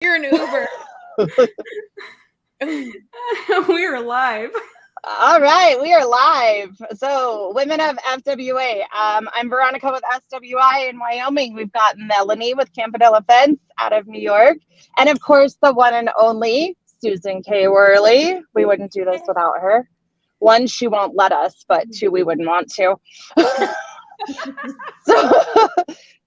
You're an Uber. We are live. All right, we are live. So, Women of FWA. I'm Veronica with SWI in Wyoming. We've got Melanie with Campanella Fence out of New York. And of course, the one and only Susan K. Worley. We wouldn't do this without her. One, she won't let us, but two, we wouldn't want to. So,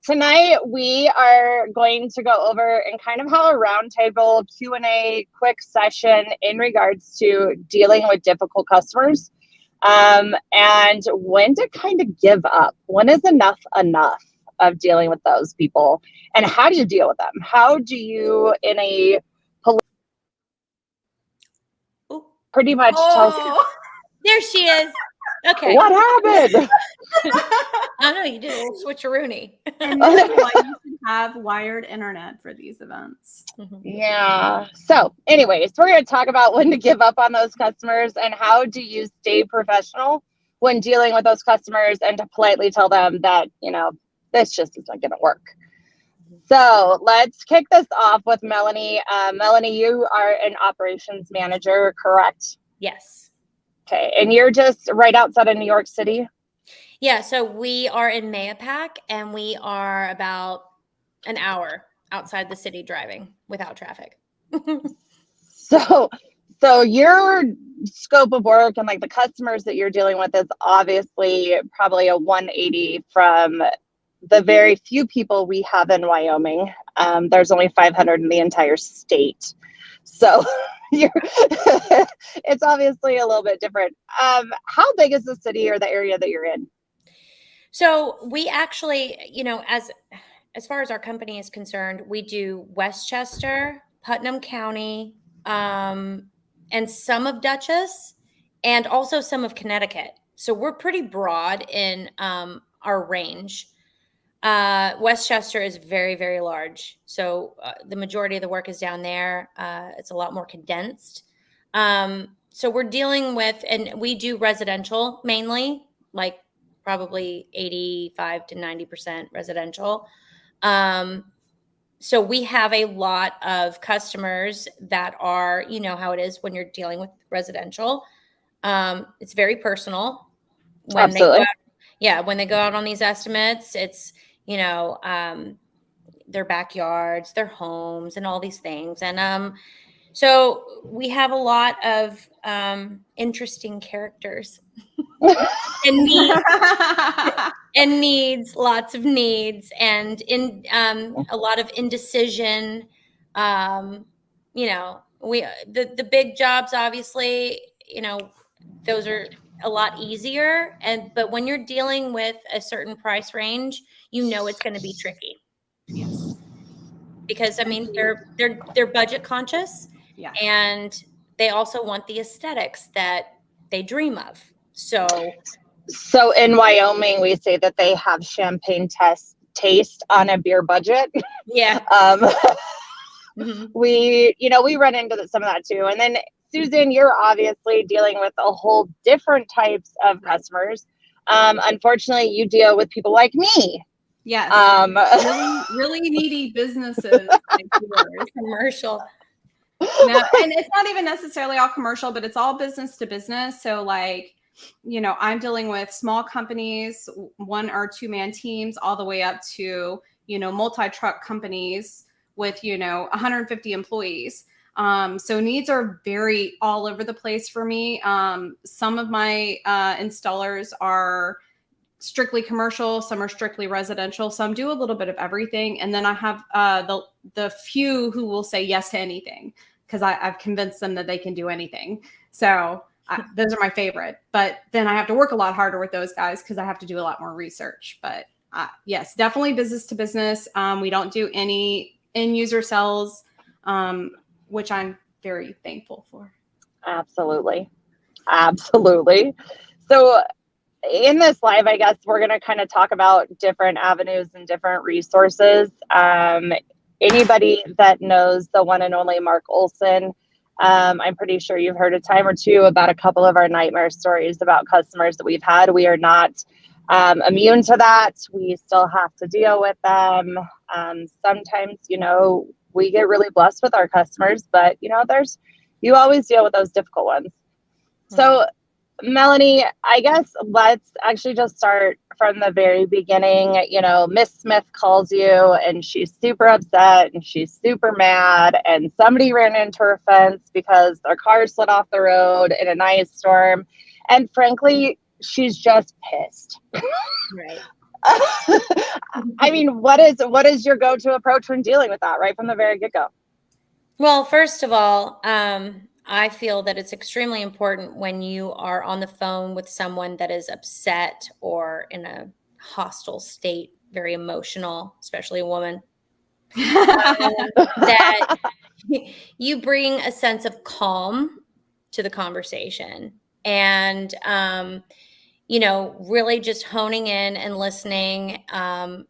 tonight we are going to go over and kind of have a roundtable Q&A quick session in regards to dealing with difficult customers, and when to kind of give up. When is enough of dealing with those people, and how do you deal with them? How do you, in a pretty much tell? There she is. Okay. What happened? I know you did a little switcheroony. And this is why you should have wired internet for these events. Yeah. So anyways, we're going to talk about when to give up on those customers and how do you stay professional when dealing with those customers and to politely tell them that, this just isn't going to work. So let's kick this off with Melanie. Melanie, you are an operations manager, correct? Yes. Okay. And you're just right outside of New York City? Yeah. So we are in Mahopac, and we are about an hour outside the city driving without traffic. So your scope of work and like the customers that you're dealing with is obviously probably a 180 from the very few people we have in Wyoming. There's only 500 in the entire state. So it's obviously a little bit different. How big is the city or the area that you're in? So we actually, as far as our company is concerned, we do Westchester, Putnam County, and some of Dutchess, and also some of Connecticut. So we're pretty broad in our range. Westchester is very, very large. So the majority of the work is down there. It's a lot more condensed. So we're dealing with, and we do residential mainly, like probably 85 to 90% residential. So we have a lot of customers that are, you know how it is when you're dealing with residential. It's very personal. When Absolutely. when they go out on these estimates, it's, their backyards, their homes, and all these things. And so we have a lot of interesting characters and needs, lots of needs, and in a lot of indecision. The big jobs, obviously, those are a lot easier. But when you're dealing with a certain price range, it's going to be tricky. Yes. Because they're budget conscious, Yeah. and they also want the aesthetics that they dream of. So in Wyoming, we say that they have champagne taste on a beer budget. Yeah. We run into some of that too. And then Susan, you're obviously dealing with a whole different types of customers. Unfortunately, you deal with people like me. Yes. Really needy businesses. Like commercial. No, and it's not even necessarily all commercial, but it's all business to business. So like, I'm dealing with small companies, 1 or 2 man teams, all the way up to, multi-truck companies with, 150 employees. So needs are very all over the place for me. Some of my installers are strictly commercial, some are strictly residential, some do a little bit of everything. And then I have the few who will say yes to anything because I've convinced them that they can do anything. So those are my favorite. But then I have to work a lot harder with those guys because I have to do a lot more research. But yes, definitely business to business. We don't do any end user sales, which I'm very thankful for. Absolutely. So in this live, I guess we're going to kind of talk about different avenues and different resources. Anybody that knows the one and only Mark Olson, I'm pretty sure you've heard a time or two about a couple of our nightmare stories about customers that we've had. We are not immune to that. We still have to deal with them. Sometimes, we get really blessed with our customers, but you always deal with those difficult ones. So Melanie, I guess let's actually just start from the very beginning. Miss Smith calls you and she's super upset and she's super mad, and somebody ran into her fence because their car slid off the road in an ice storm. And frankly, she's just pissed. Right. I mean, what is your go-to approach when dealing with that right from the very get-go? Well, first of all, I feel that it's extremely important when you are on the phone with someone that is upset or in a hostile state, very emotional, especially a woman, that you bring a sense of calm to the conversation, and really just honing in and listening, and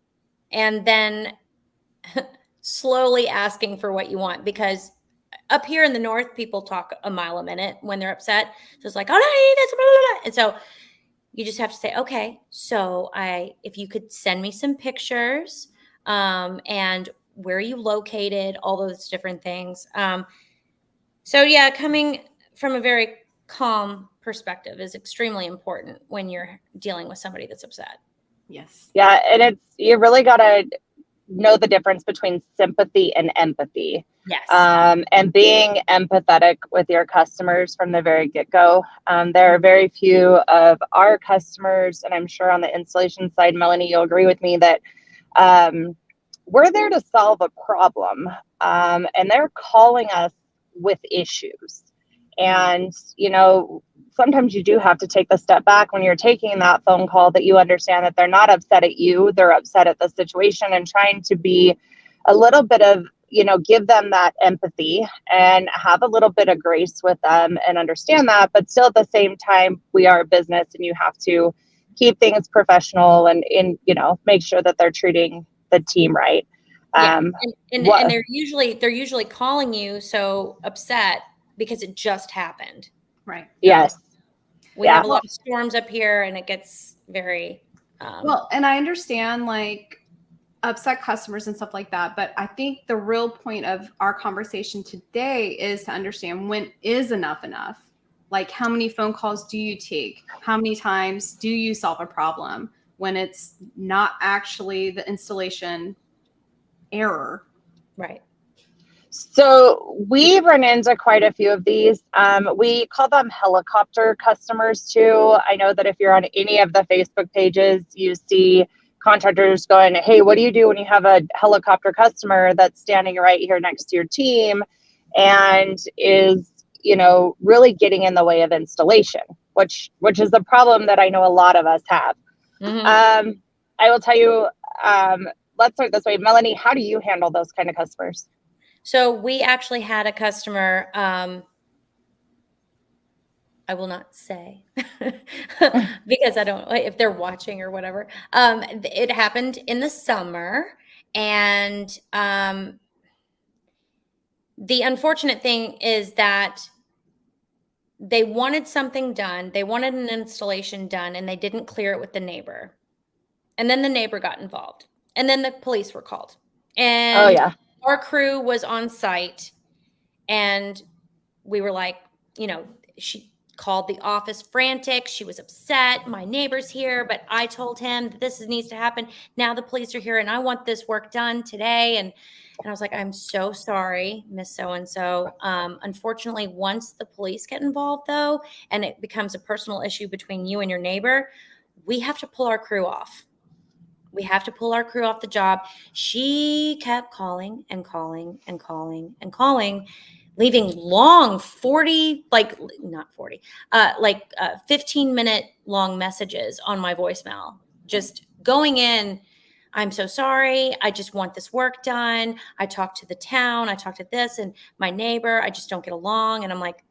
then slowly asking for what you want, because up here in the north, people talk a mile a minute when they're upset. So it's like, oh no, I need this, blah, blah, blah. And so you just have to say, okay, so if you could send me some pictures, and where are you located, all those different things. So yeah, coming from a very calm perspective is extremely important when you're dealing with somebody that's upset. Yes. Yeah, and you really got to know the difference between sympathy and empathy. Yes. And being empathetic with your customers from the very get-go. There are very few of our customers, and I'm sure on the installation side, Melanie, you'll agree with me that we're there to solve a problem, and they're calling us with issues. And, sometimes you do have to take the step back when you're taking that phone call, that you understand that they're not upset at you, they're upset at the situation, and trying to be a little bit of, give them that empathy and have a little bit of grace with them and understand that. But still at the same time, we are a business and you have to keep things professional and make sure that they're treating the team right. Yeah. And they're usually calling you so upset because it just happened. Right. Yes. We have a lot of storms up here, and it gets very well, and I understand like upset customers and stuff like that, but I think the real point of our conversation today is to understand when is enough. Like, how many phone calls do you take? How many times do you solve a problem when it's not actually the installation error? right. So we run into quite a few of these. We call them helicopter customers too. I know that if you're on any of the Facebook pages, you see contractors going, hey, what do you do when you have a helicopter customer that's standing right here next to your team and is, really getting in the way of installation, which is the problem that I know a lot of us have. Mm-hmm. I will tell you, let's start this way. Melanie, how do you handle those kind of customers? So we actually had a customer, I will not say because I don't, if they're watching or whatever. It happened in the summer, and the unfortunate thing is that they wanted something done. They wanted an installation done, and they didn't clear it with the neighbor. And then the neighbor got involved, and then the police were called. And oh yeah. Our crew was on site, and we were like, she called the office frantic. She was upset. My neighbor's here, but I told him that this needs to happen. Now the police are here, and I want this work done today. And I was like, I'm so sorry, Miss So-and-so. Unfortunately, once the police get involved, though, and it becomes a personal issue between you and your neighbor, we have to pull our crew off. We have to pull our crew off the job. She kept calling and calling and calling and calling, leaving long 15-minute long messages on my voicemail, just going in. I'm so sorry. I just want this work done. I talked to the town. I talked to this and my neighbor. I just don't get along. And I'm like,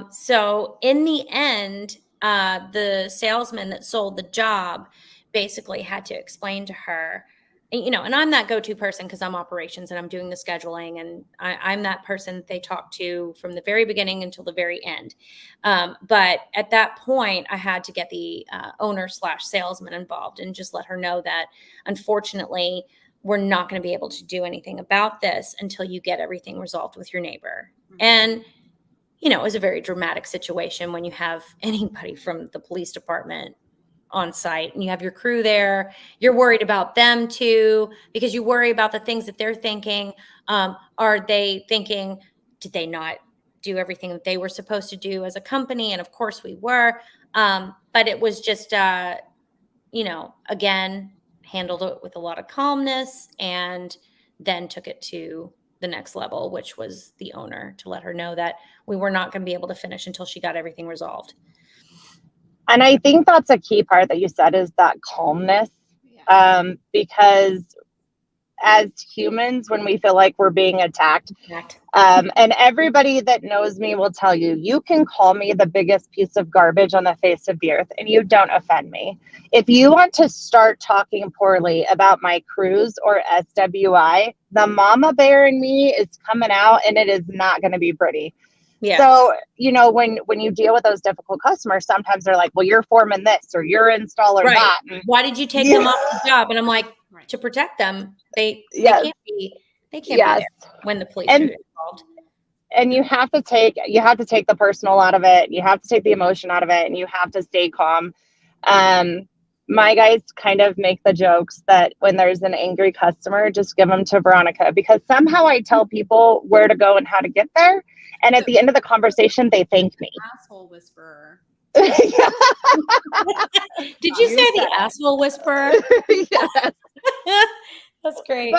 so in the end, the salesman that sold the job basically had to explain to her, and I'm that go-to person because I'm operations and I'm doing the scheduling, and I'm that person that they talk to from the very beginning until the very end. But at that point, I had to get the owner/salesman involved and just let her know that, unfortunately, we're not going to be able to do anything about this until you get everything resolved with your neighbor. And, you know, it was a very dramatic situation when you have anybody from the police department on site and you have your crew there. You're worried about them too, because you worry about the things that they're thinking. Are they thinking, did they not do everything that they were supposed to do as a company? And of course we were. But it was just, you know, again, handled it with a lot of calmness and then took it to the next level, which was the owner, to let her know that we were not going to be able to finish until she got everything resolved. And I think that's a key part that you said, is that calmness. Because as humans, when we feel like we're being attacked, and everybody that knows me will tell you, you can call me the biggest piece of garbage on the face of the earth and you don't offend me. If you want to start talking poorly about my crews or SWI, the mama bear in me is coming out and it is not going to be pretty. Yeah. So, you know, when you deal with those difficult customers, sometimes they're like, well, you're foreman this or you're installer that. And, why did you take them off the job? And I'm like, to protect them. They can't be there when the police are involved. And you have to take the personal out of it. You have to take the emotion out of it, and you have to stay calm. My guys kind of make the jokes that when there's an angry customer, just give them to Veronica, because somehow I tell people where to go and how to get there. And at the end of the conversation, they thank me. Asshole whisperer. Did you say the asshole whisperer? Yes. That's great.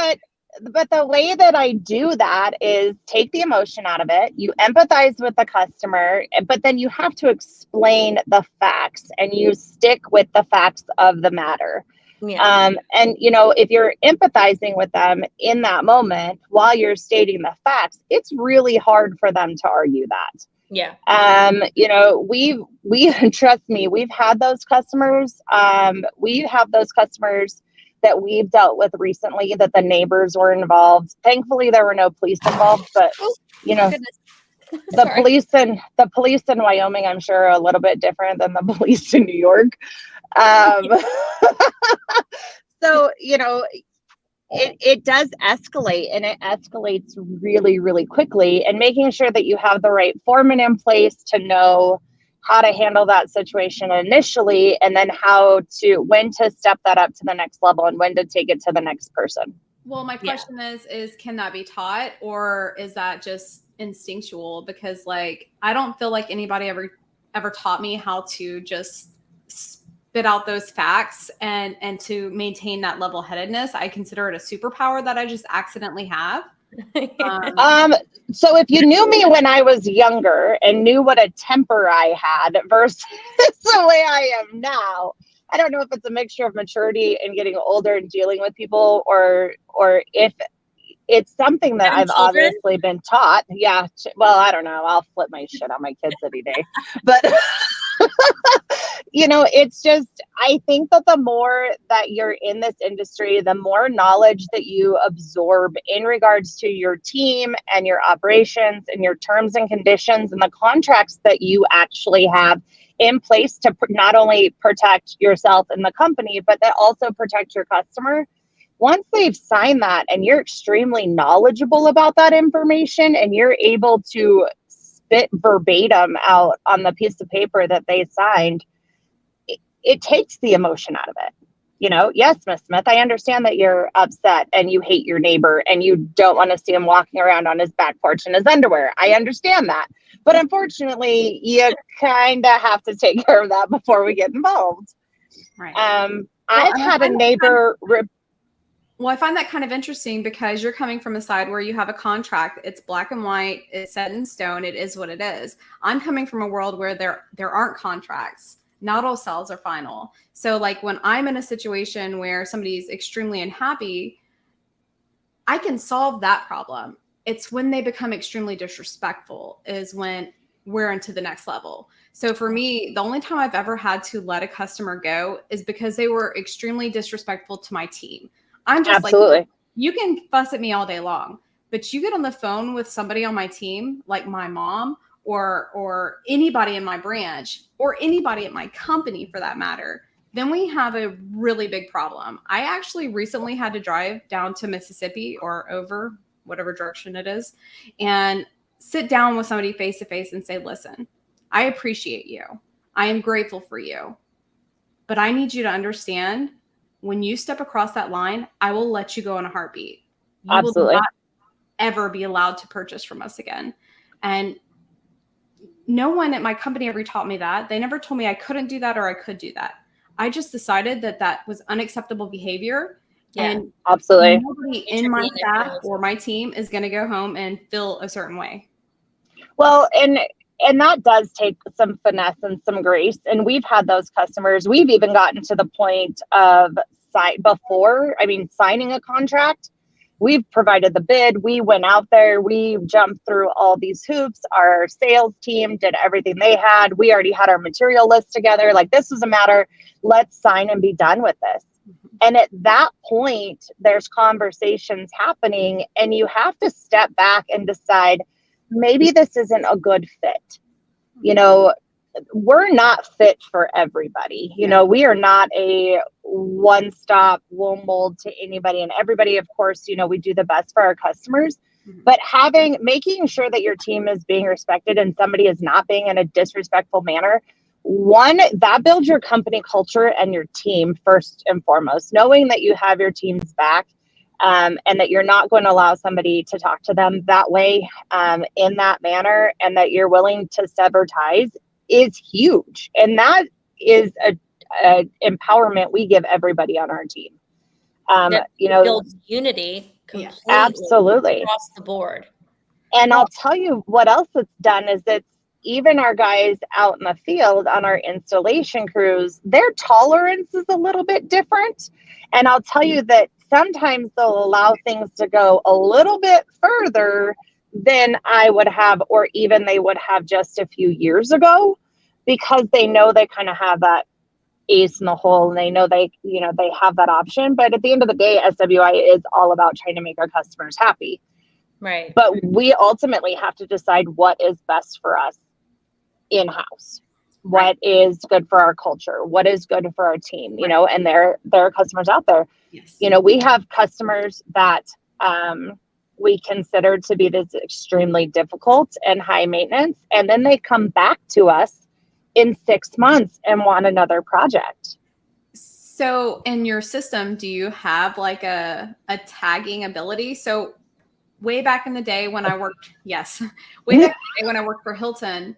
But the way that I do that is take the emotion out of it. You empathize with the customer, but then you have to explain the facts and you stick with the facts of the matter. Yeah. And, you know, if you're empathizing with them in that moment while you're stating the facts, it's really hard for them to argue that. Yeah. You know, we trust me, we've had those customers. We have those customers that we've dealt with recently that the neighbors were involved. Thankfully, there were no police involved, but you know, the police in Wyoming, I'm sure, are a little bit different than the police in New York. So, you know, it does escalate, and it escalates really, really quickly, and making sure that you have the right foreman in place to know how to handle that situation initially, and then when to step that up to the next level and when to take it to the next person. Well, my question is can that be taught, or is that just instinctual? Because like, I don't feel like anybody ever taught me how to just spit out those facts and to maintain that level-headedness. I consider it a superpower that I just accidentally have. So if you knew me when I was younger and knew what a temper I had versus the way I am now, I don't know if it's a mixture of maturity and getting older and dealing with people, or if it's something that I've obviously been taught. Yeah. Well, I don't know. I'll flip my shit on my kids any day, but you know, it's just, I think that the more that you're in this industry, the more knowledge that you absorb in regards to your team and your operations and your terms and conditions and the contracts that you actually have in place to not only protect yourself and the company, but that also protect your customer. Once they've signed that and you're extremely knowledgeable about that information and you're able to spit verbatim out on the piece of paper that they signed, it takes the emotion out of it. You know, yes, Miss Smith, I understand that you're upset and you hate your neighbor and you don't want to see him walking around on his back porch in his underwear. I understand that. But unfortunately, you kind of have to take care of that before we get involved. Right. I've had a neighbor... Well, I find that kind of interesting because you're coming from a side where you have a contract. It's black and white. It's set in stone. It is what it is. I'm coming from a world where there aren't contracts. Not all sales are final. So like when I'm in a situation where somebody's extremely unhappy, I can solve that problem. It's when they become extremely disrespectful is when we're into the next level. So for me, the only time I've ever had to let a customer go is because they were extremely disrespectful to my team. I'm just like, you can fuss at me all day long, but you get on the phone with somebody on my team, like my mom or anybody in my branch or anybody at my company for that matter, then we have a really big problem. I actually recently had to drive down to Mississippi or over whatever direction it is and sit down with somebody face to face and say, listen, I appreciate you. I am grateful for you. But I need you to understand when you step across that line, I will let you go in a heartbeat. You Absolutely. will not ever be allowed to purchase from us again. And no one at my company ever taught me that. They never told me I couldn't do that or I could do that. I just decided that that was unacceptable behavior. Yeah. And Absolutely. nobody in my staff or my team is going to go home and feel a certain way. Well, and that does take some finesse and some grace. And we've had those customers. We've even gotten to the point of signing a contract. We've provided the bid. We went out there. We jumped through all these hoops. Our sales team did everything they had. We already had our material list together. Like, this was a matter, let's sign and be done with this. And at that point, there's conversations happening, and you have to step back and decide, maybe this isn't a good fit. You know, we're not fit for everybody. You know, we are not a one-stop, we'll mold to anybody and everybody. Of course, you know, we do the best for our customers, but making sure that your team is being respected and somebody is not being in a disrespectful manner, one, that builds your company culture and your team first and foremost, knowing that you have your team's back. And that you're not going to allow somebody to talk to them that way, in that manner, and that you're willing to sever ties is huge. And that is a empowerment we give everybody on our team. You know, builds unity completely absolutely across the board. And I'll tell you what else it's done is that even our guys out in the field on our installation crews, their tolerance is a little bit different. And I'll tell you that sometimes they'll allow things to go a little bit further than I would have, or even they would have just a few years ago, because they know they kind of have that ace in the hole, and they know they have that option. But at the end of the day, SWI is all about trying to make our customers happy. Right. But we ultimately have to decide what is best for us in-house, what is good for our culture, what is good for our team, you know, and there are customers out there. Yes. You know, we have customers that we consider to be this extremely difficult and high maintenance, and then they come back to us in 6 months and want another project. So in your system, do you have like a tagging ability? So way back in the day when I worked, for Hilton,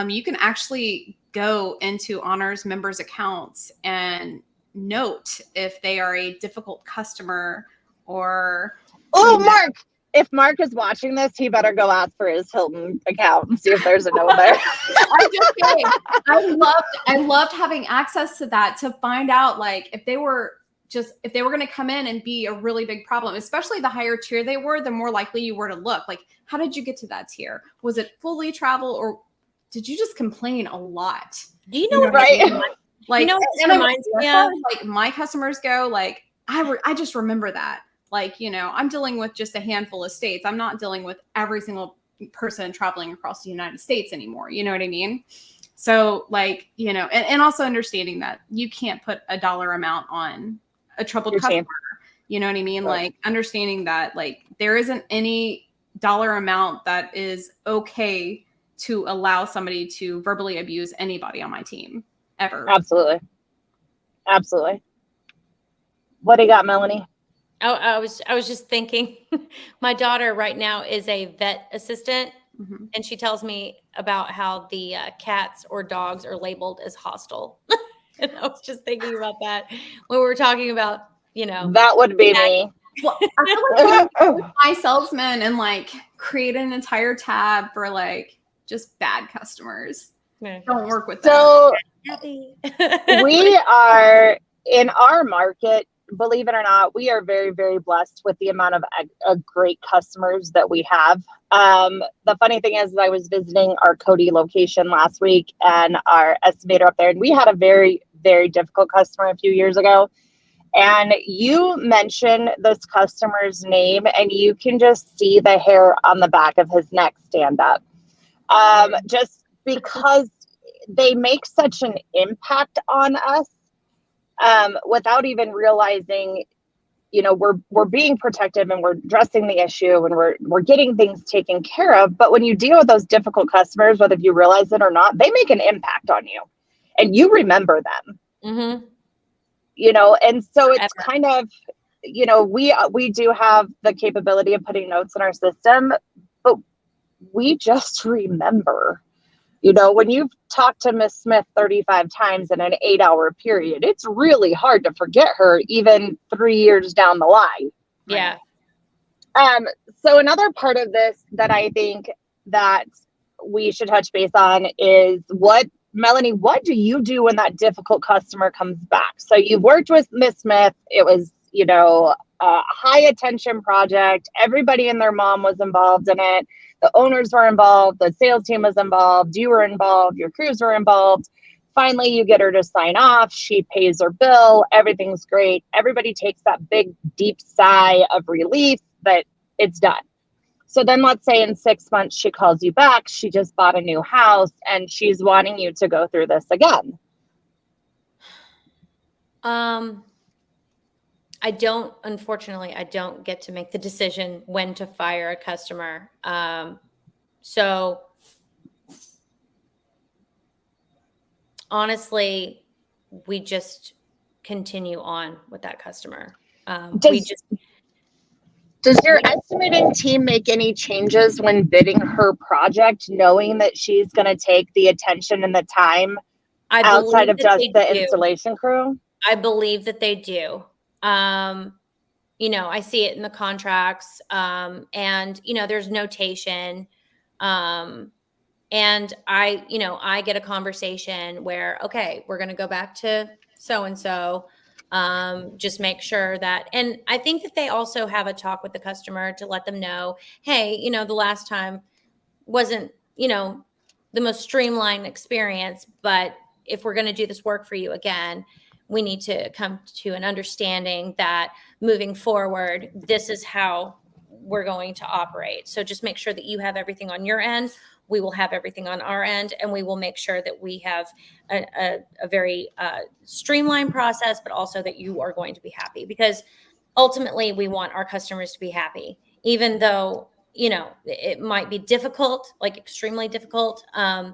you can actually go into Honors members' accounts and note if they are a difficult customer or. Oh, Mark! If Mark is watching this, he better go ask for his Hilton account and see if there's a note there. I'm just kidding. I loved having access to that to find out, like, if they were going to come in and be a really big problem, especially the higher tier they were, the more likely you were to look. Like, how did you get to that tier? Was it fully travel, or did you just complain a lot? Do you know what right? Like, you know what and reminds me of? Like, my customers go, like, I just remember that. Like, you know, I'm dealing with just a handful of states. I'm not dealing with every single person traveling across the United States anymore. You know what I mean? So, like, you know, and also understanding that you can't put a dollar amount on a troubled customer. You know what I mean? Right. Like, understanding that, like, there isn't any dollar amount that is okay to allow somebody to verbally abuse anybody on my team ever. Absolutely. Absolutely. What do you got, Melanie? Oh, I was just thinking, my daughter right now is a vet assistant, and she tells me about how the cats or dogs are labeled as hostile. And I was just thinking about that when we were talking about, you know, That would be me. Well, I feel like my salesman and like create an entire tab for like just bad customers. Yeah. Don't work with them. So we are in our market. Believe it or not, we are very, very blessed with the amount of great customers that we have. The funny thing is, I was visiting our Cody location last week and our estimator up there, and we had a very, very difficult customer a few years ago. And you mention this customer's name, and you can just see the hair on the back of his neck stand up. Just because they make such an impact on us. without even realizing, we're being protective and we're addressing the issue and we're getting things taken care of. But when you deal with those difficult customers, whether you realize it or not, they make an impact on you and you remember them. Mm-hmm. And so it's kind of, we do have the capability of putting notes in our system, but we just remember. When you've talked to Miss Smith 35 times in an 8-hour period, it's really hard to forget her even 3 years down the line. Yeah. So another part of this that I think that we should touch base on is Melanie, what do you do when that difficult customer comes back? So you've worked with Miss Smith. It was, a high attention project. Everybody and their mom was involved in it. The owners were involved. The sales team was involved. You were involved. Your crews were involved. Finally, you get her to sign off. She pays her bill. Everything's great. Everybody takes that big, deep sigh of relief that it's done. So then let's say in 6 months, she calls you back. She just bought a new house and she's wanting you to go through this again. Unfortunately, I don't get to make the decision when to fire a customer. So honestly, we just continue on with that customer. Does your estimating team make any changes when bidding her project, knowing that she's going to take the attention and the time outside of just the installation crew? I believe that they do. I see it in the contracts, and, there's notation. And I get a conversation where, okay, we're going to go back to so-and-so, just make sure that, and I think that they also have a talk with the customer to let them know, hey, the last time wasn't, the most streamlined experience, but if we're going to do this work for you again, we need to come to an understanding that moving forward, this is how we're going to operate. So just make sure that you have everything on your end. We will have everything on our end, and we will make sure that we have a very streamlined process, but also that you are going to be happy, because ultimately we want our customers to be happy, even though, it might be difficult, like extremely difficult. I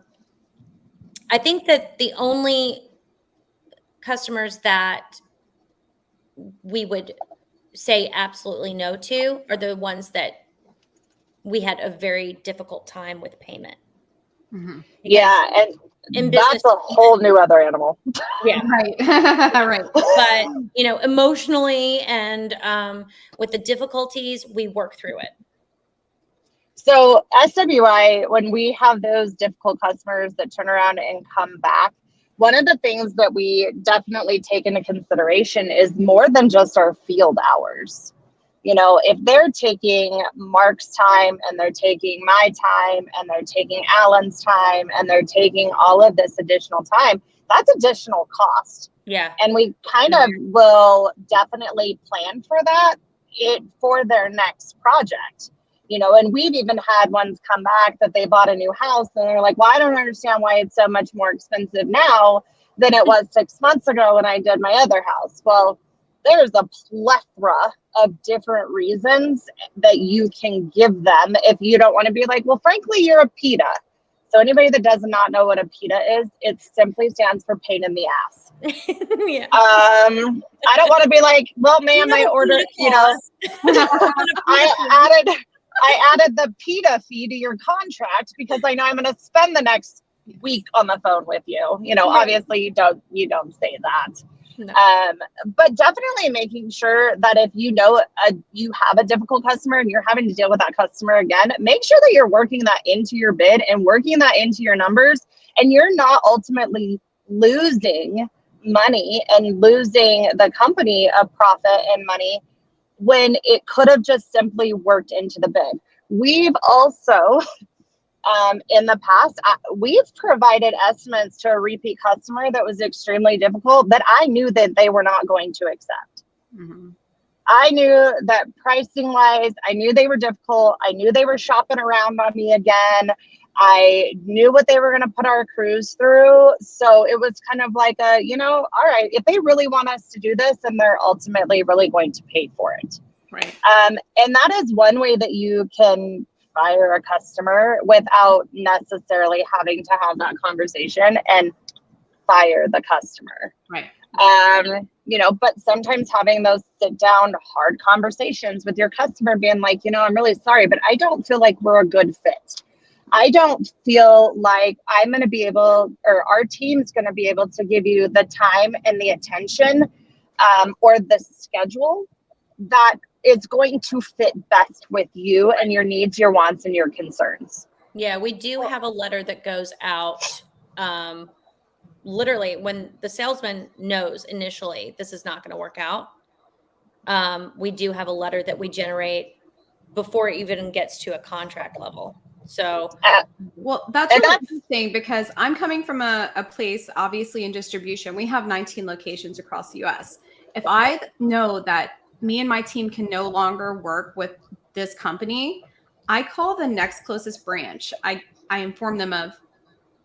think that the only customers that we would say absolutely no to are the ones that we had a very difficult time with payment. Mm-hmm. Yeah, and that's a whole new other animal. Yeah, right. Right. But emotionally and with the difficulties, we work through it. So SWI, when we have those difficult customers that turn around and come back, one of the things that we definitely take into consideration is more than just our field hours. If they're taking Mark's time and they're taking my time and they're taking Alan's time and they're taking all of this additional time, that's additional cost. Yeah. And we kind of will definitely plan for that for their next project. And we've even had ones come back that they bought a new house and they're like, well, I don't understand why it's so much more expensive now than it was 6 months ago when I did my other house. Well, there's a plethora of different reasons that you can give them if you don't want to be like, well, frankly, you're a PITA. So anybody that does not know what a PITA is, it simply stands for pain in the ass. Yeah. I don't want to be like, well, ma'am, I ordered, I added the PITA fee to your contract because I know I'm going to spend the next week on the phone with you. Obviously you don't say that. No. But definitely making sure that if you have a difficult customer and you're having to deal with that customer again, make sure that you're working that into your bid and working that into your numbers, and you're not ultimately losing money and losing the company a profit and money when it could have just simply worked into the bid. We've also, in the past, we've provided estimates to a repeat customer that was extremely difficult that I knew that they were not going to accept. Mm-hmm. I knew that pricing wise, I knew they were difficult. I knew they were shopping around on me again. I knew what they were going to put our crews through. So it was kind of like a, all right, if they really want us to do this, then they're ultimately really going to pay for it. Right. And that is one way that you can fire a customer without necessarily having to have that conversation and fire the customer. Right. But sometimes having those sit down hard conversations with your customer being like, I'm really sorry, but I don't feel like we're a good fit. I don't feel like I'm going to be able, or our team's going to be able to give you the time and the attention or the schedule that is going to fit best with you and your needs, your wants, and your concerns. Yeah, we do have a letter that goes out literally when the salesman knows initially this is not going to work out. We do have a letter that we generate before it even gets to a contract level. So, well, that's really interesting because I'm coming from a place, obviously in distribution. We have 19 locations across the US. If I know that me and my team can no longer work with this company, I call the next closest branch. I inform them of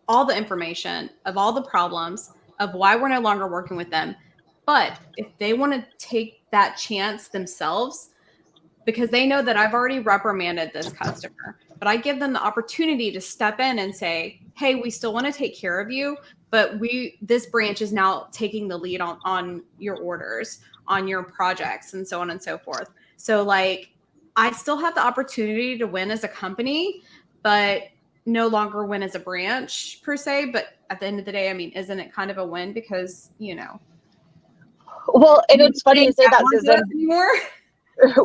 all the information, of all the problems, of why we're no longer working with them. But if they want to take that chance themselves, because they know that I've already reprimanded this customer, but I give them the opportunity to step in and say, hey, we still want to take care of you, but this branch is now taking the lead on your orders, on your projects, and so on and so forth. So like, I still have the opportunity to win as a company, but no longer win as a branch per se. But at the end of the day, I mean, isn't it kind of a win because, Well, and it's funny you say that, Susan. Anymore?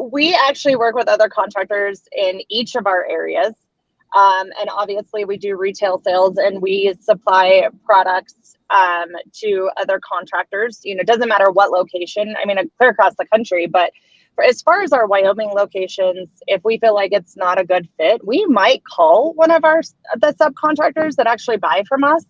We actually work with other contractors in each of our areas. And obviously we do retail sales and we supply products to other contractors. It doesn't matter what location. I mean, clear across the country, but as far as our Wyoming locations, if we feel like it's not a good fit, we might call one of the subcontractors that actually buy from us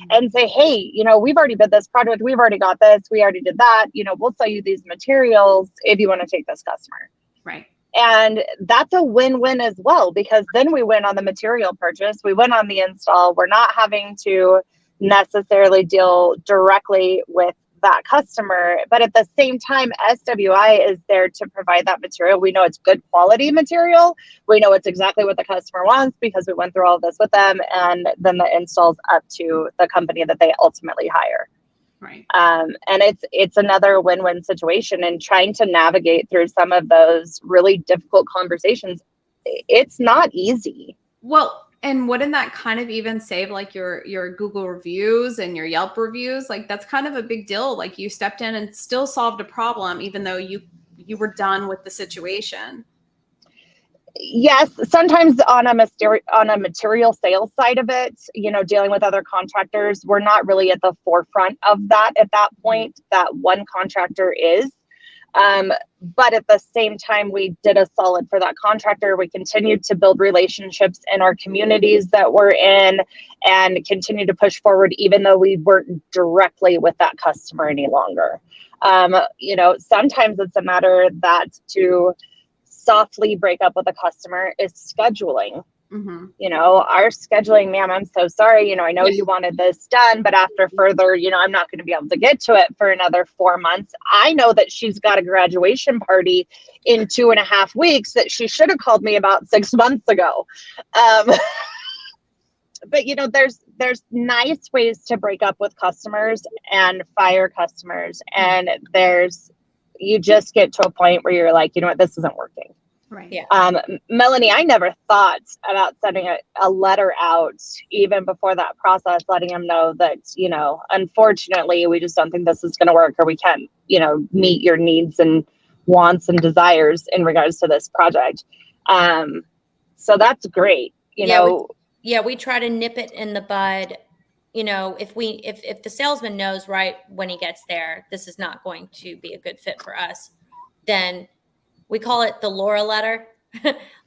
and say, hey, we've already bid this project. We've already got this. We already did that. We'll sell you these materials if you want to take this customer. Right. And that's a win-win as well, because then we win on the material purchase. We win on the install. We're not having to necessarily deal directly with that customer. But at the same time, SWI is there to provide that material. We know it's good quality material. We know it's exactly what the customer wants because we went through all of this with them. And then the install's up to the company that they ultimately hire. Right. And it's another win-win situation, and trying to navigate through some of those really difficult conversations. It's not easy. Well, and wouldn't that kind of even save like your Google reviews and your Yelp reviews? Like that's kind of a big deal. Like you stepped in and still solved a problem, even though you were done with the situation. Yes, sometimes on a material sales side of it, dealing with other contractors, we're not really at the forefront of that at that point. That one contractor is. But at the same time, we did a solid for that contractor. We continued to build relationships in our communities that we're in and continue to push forward, even though we weren't directly with that customer any longer. Sometimes it's a matter that to softly break up with a customer is scheduling. Mm-hmm. Our scheduling, ma'am, I'm so sorry. I know you wanted this done, but after further, I'm not going to be able to get to it for another 4 months. I know that she's got a graduation party in 2.5 weeks that she should have called me about 6 months ago. But there's nice ways to break up with customers and fire customers. And you just get to a point where you're like, this isn't working. Right. Yeah. Melanie, I never thought about sending a letter out even before that process, letting them know that, unfortunately, we just don't think this is going to work, or we can't, meet your needs and wants and desires in regards to this project. So that's great. We try to nip it in the bud. If the salesman knows right when he gets there, this is not going to be a good fit for us, then we call it the Laura letter.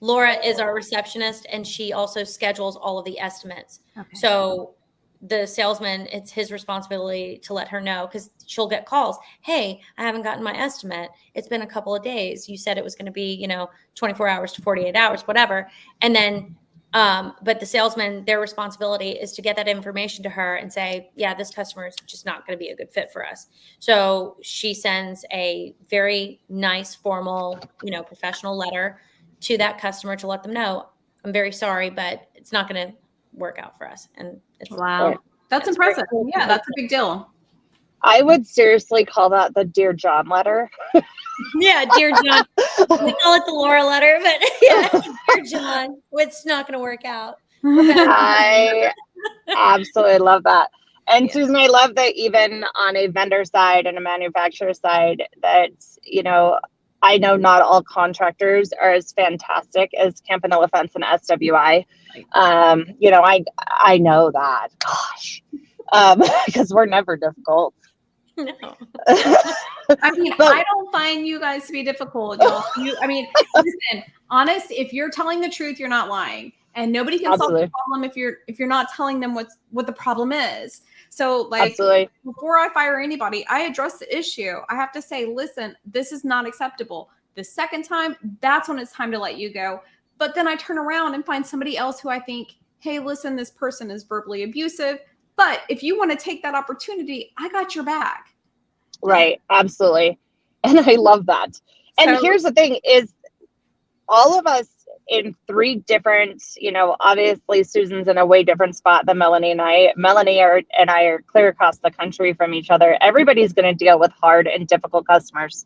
Laura is our receptionist, and she also schedules all of the estimates. Okay. So the salesman, it's his responsibility to let her know, because she'll get calls. Hey, I haven't gotten my estimate. It's been a couple of days. You said it was going to be, 24 hours to 48 hours, whatever. And then, but the salesman, their responsibility is to get that information to her and say, yeah, this customer is just not going to be a good fit for us. So she sends a very nice, formal, professional letter to that customer to let them know, I'm very sorry, but it's not going to work out for us. And it's Wow. That's impressive. Yeah, that's a big deal. I would seriously call that the Dear John letter. Yeah, Dear John. We call it the Laura letter, but yeah, Dear John, it's not going to work out. I absolutely love that. And Yeah. Susan, I love that even on a vendor side and a manufacturer side, that, I know not all contractors are as fantastic as Campanella Fence and SWI. I know that, gosh, because we're never difficult. No. I mean, But- I don't find you guys to be difficult, y'all. Listen, honest, if you're telling the truth, you're not lying. And nobody can solve Absolutely. the problem if you're not telling them what the problem is. So like Absolutely. before I fire anybody, I address the issue. I have to say, listen, this is not acceptable. The second time, that's when it's time to let you go. But then I turn around and find somebody else who I think, hey, listen, this person is verbally abusive. But if you want to take that opportunity, I got your back. Right. Absolutely. And I love that. And So- here's the thing is, all of us in 3 different, obviously Susan's in a way different spot than Melanie and I. Melanie and I are clear across the country from each other. Everybody's going to deal with hard and difficult customers.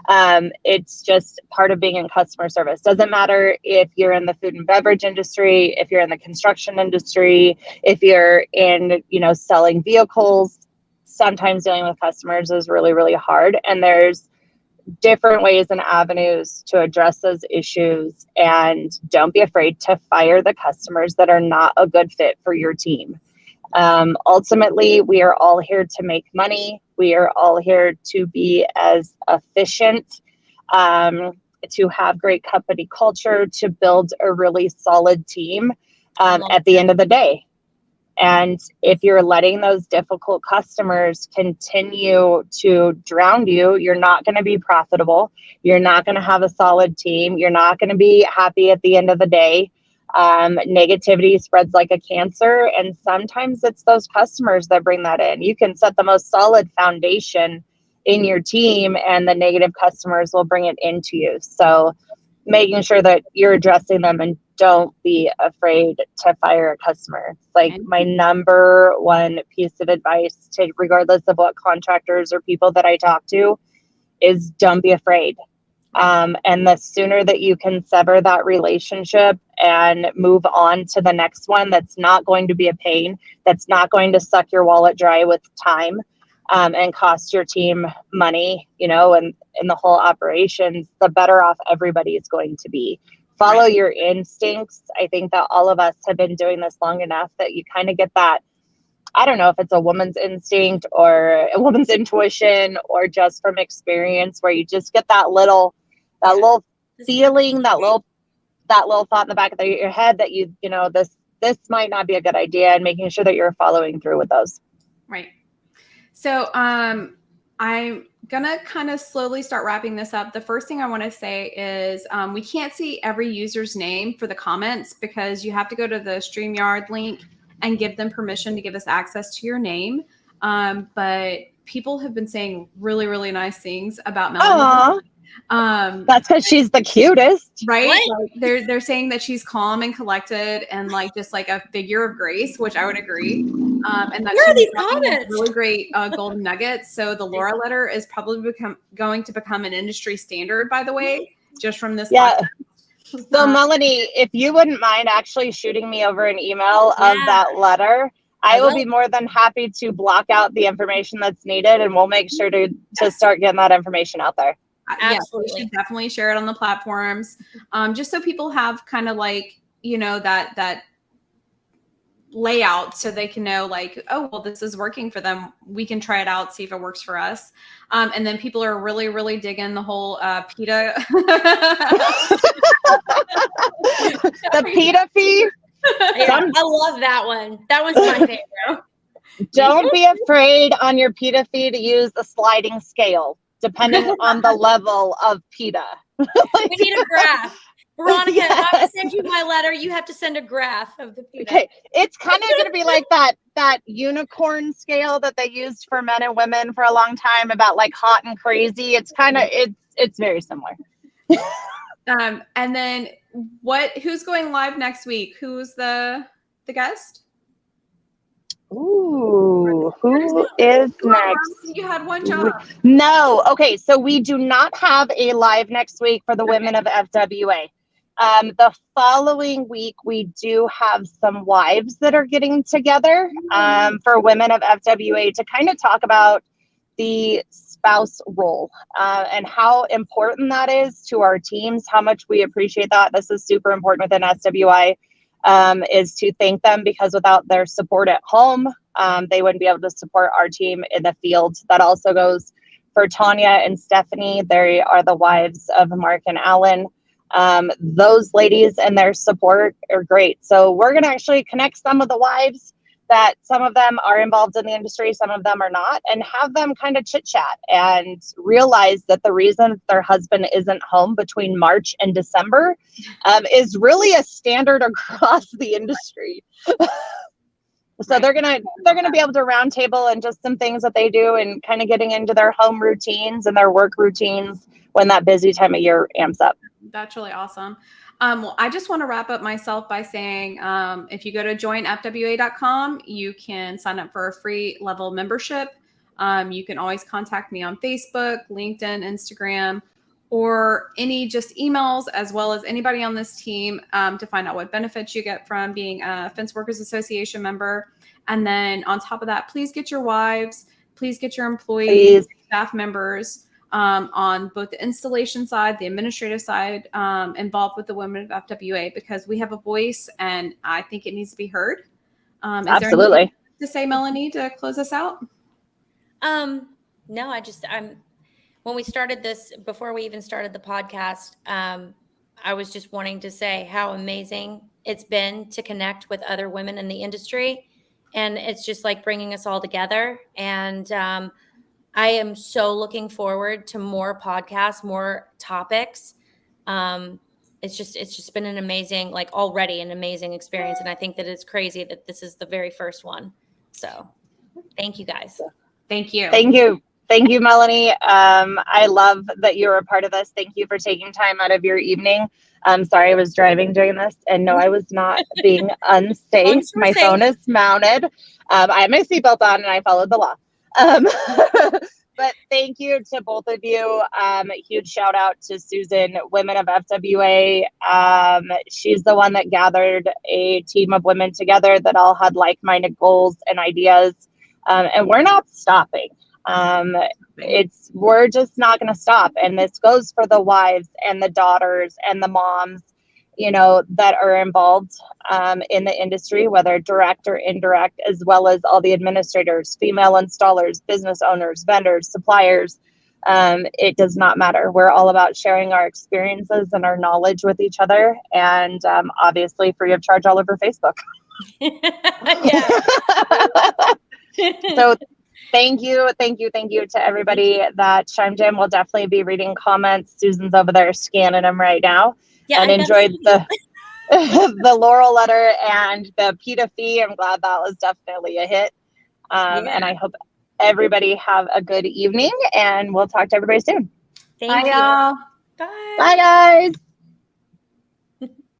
It's just part of being in customer service. Doesn't matter if you're in the food and beverage industry, if you're in the construction industry, if you're in, selling vehicles. Sometimes dealing with customers is really, really hard. And there's different ways and avenues to address those issues. And don't be afraid to fire the customers that are not a good fit for your team. Ultimately, we are all here to make money. We are all here to be as efficient, to have great company culture, to build a really solid team at the end of the day. And if you're letting those difficult customers continue to drown you, you're not going to be profitable. You're not going to have a solid team. You're not going to be happy at the end of the day. Negativity spreads like a cancer. And sometimes it's those customers that bring that in. You can set the most solid foundation in your team and the negative customers will bring it into you. So making sure that you're addressing them, and don't be afraid to fire a customer. It's like my number one piece of advice to, regardless of what contractors or people that I talk to, is don't be afraid. And the sooner that you can sever that relationship and move on to the next one, that's not going to be a pain, that's not going to suck your wallet dry with time, and cost your team money, and in the whole operations, the better off everybody is going to be. Follow your instincts. I think that all of us have been doing this long enough that you kind of get that, I don't know if it's a woman's instinct or a woman's intuition or just from experience, where you just get that little feeling, that little thought in the back of your head that this might not be a good idea, and making sure that you're following through with those. Right. So I'm gonna kind of slowly start wrapping this up. The first thing I want to say is we can't see every user's name for the comments because you have to go to the StreamYard link and give them permission to give us access to your name. But people have been saying really, really nice things about Melanie. That's because she's the cutest, right? Like they're saying that she's calm and collected and just like a figure of grace, which I would agree. And that Where are she's these dropping comments? really great golden nuggets. So the Laura letter is probably going to become an industry standard, by the way, just from this. Yeah. podcast. So Melanie, if you wouldn't mind actually shooting me over an email of that letter, I will be more than happy to block out the information that's needed, and we'll make sure to start getting that information out there. Yes, we should definitely share it on the platforms, just so people have kind of that layout, so they can know oh, well, this is working for them. We can try it out, see if it works for us. And then people are really, really digging the whole PETA. The PETA fee. Yeah, I love that one. That one's my favorite. Don't be afraid on your PETA fee to use the sliding scale, depending on the level of PETA. We need a graph. Veronica, if I Yes. send you my letter, you have to send a graph of the PETA. Okay, it's kind of going to be like that unicorn scale that they used for men and women for a long time about like hot and crazy. It's kind of it's very similar. And then who's going live next week? Who's the guest? Ooh, who is next? You had one job. No. Okay, so we do not have a live next week for the women of FWA. The following week, we do have some wives that are getting together for women of FWA to kind of talk about the spouse role and how important that is to our teams, how much we appreciate that. This is super important within SWI. Is to thank them, because without their support at home, they wouldn't be able to support our team in the field. That also goes for Tanya and Stephanie. They are the wives of Mark and Alan. Those ladies and their support are great. So we're going to actually connect some of the wives that some of them are involved in the industry, some of them are not, and have them kind of chit chat and realize that the reason their husband isn't home between March and December is really a standard across the industry. So they're gonna be able to roundtable and just some things that they do and kind of getting into their home routines and their work routines when that busy time of year amps up. That's really awesome. Well, I just want to wrap up myself by saying, if you go to joinfwa.com, you can sign up for a free level membership. You can always contact me on Facebook, LinkedIn, Instagram, or any just emails, as well as anybody on this team to find out what benefits you get from being a Fence Workers Association member. And then on top of that, please get your wives, please get your employees, staff members, on both the installation side, the administrative side, involved with the women of FWA, because we have a voice and I think it needs to be heard. Absolutely. Is there anything to say, Melanie, to close us out? No, when we started this, before we even started the podcast, I was just wanting to say how amazing it's been to connect with other women in the industry. And it's just like bringing us all together. And, I am so looking forward to more podcasts, more topics. It's just been an amazing, already an amazing experience. And I think that it's crazy that this is the very first one. So thank you guys. Thank you. Thank you. Thank you, Melanie. I love that you're a part of this. Thank you for taking time out of your evening. I'm sorry I was driving during this, and no, I was not being unsafe. My phone is mounted. I had my seatbelt on and I followed the law. But thank you to both of you. Huge shout out to Susan, Women of FWA. She's the one that gathered a team of women together that all had like-minded goals and ideas. And we're not stopping. We're just not going to stop. And this goes for the wives and the daughters and the moms, that are involved in the industry, whether direct or indirect, as well as all the administrators, female installers, business owners, vendors, suppliers. It does not matter. We're all about sharing our experiences and our knowledge with each other, and obviously free of charge all over Facebook. So thank you to everybody that chimed in. We'll definitely be reading comments. Susan's over there scanning them right now. Yeah, and enjoyed the Laurel letter and the PETA fee. I'm glad that was definitely a hit. And I hope everybody have a good evening, and we'll talk to everybody soon. Thank you. Y'all. Bye. Bye, guys.